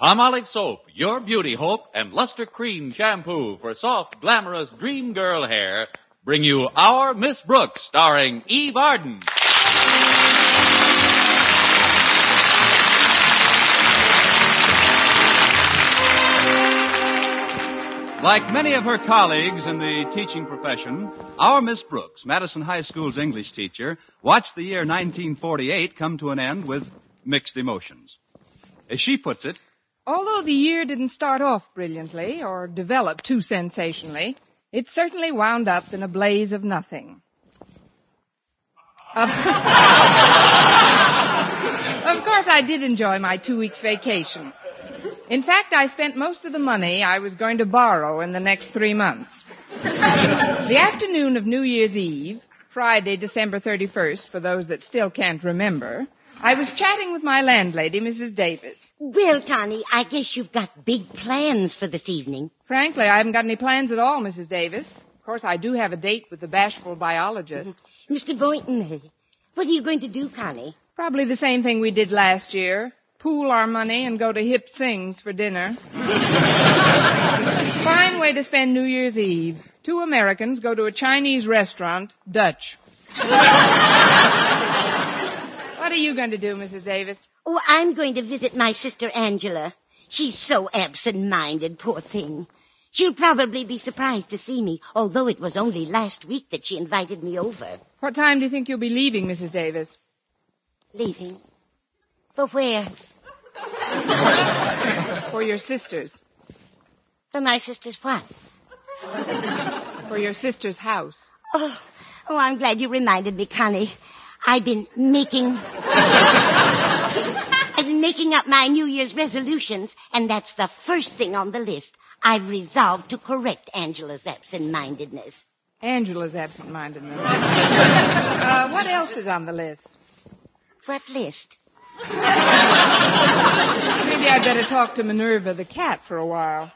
Palmolive Soap, your beauty hope, and Luster Cream Shampoo for soft, glamorous dream girl hair bring you Our Miss Brooks, starring Eve Arden. Like many of her colleagues in the teaching profession, our Miss Brooks, Madison High School's English teacher, watched the year 1948 come to an end with mixed emotions. As she puts it, although the year didn't start off brilliantly or develop too sensationally, it certainly wound up in a blaze of nothing. Of course, I did enjoy my 2 weeks vacation. In fact, I spent most of the money I was going to borrow in the next 3 months. The afternoon of New Year's Eve, Friday, December 31st, for those that still can't remember, I was chatting with my landlady, Mrs. Davis. Well, Connie, I guess you've got big plans for this evening. Frankly, I haven't got any plans at all, Mrs. Davis. Of course, I do have a date with the bashful biologist. Mr. Boynton, what are you going to do, Connie? Probably the same thing we did last year. Pool our money and go to Hip Sings for dinner. Fine way to spend New Year's Eve. 2 Americans go to a Chinese restaurant, Dutch. What are you going to do, Mrs. Davis? Oh, I'm going to visit my sister Angela. She's so absent-minded, poor thing. She'll probably be surprised to see me, although it was only last week that she invited me over. What time do you think you'll be leaving, Mrs. Davis? Leaving? For where? For your sisters. For my sister's what? For your sister's house. Oh, I'm glad you reminded me, Connie. I've been making up my New Year's resolutions, and that's the first thing on the list. I've resolved to correct Angela's absent-mindedness. Angela's absent-mindedness. What else is on the list? What list? Maybe I'd better talk to Minerva the cat for a while.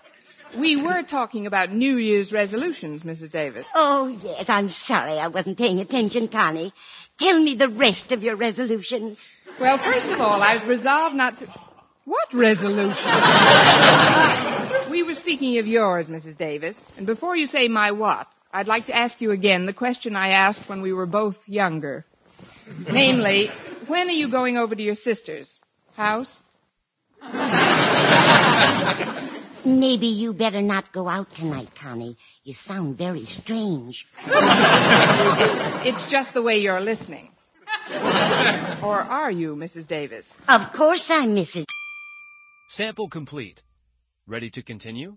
We were talking about New Year's resolutions, Mrs. Davis. Oh, yes, I'm sorry I wasn't paying attention, Connie. Tell me the rest of your resolutions. Well, first of all, I was resolved not to... What resolution? We were speaking of yours, Mrs. Davis. And before you say my what, I'd like to ask you again the question I asked when we were both younger. Namely, when are you going over to your sister's house? Maybe you better not go out tonight, Connie. You sound very strange. It's just the way you're listening. Or are you, Mrs. Davis? Of course I'm Mrs. Sample complete. Ready to continue?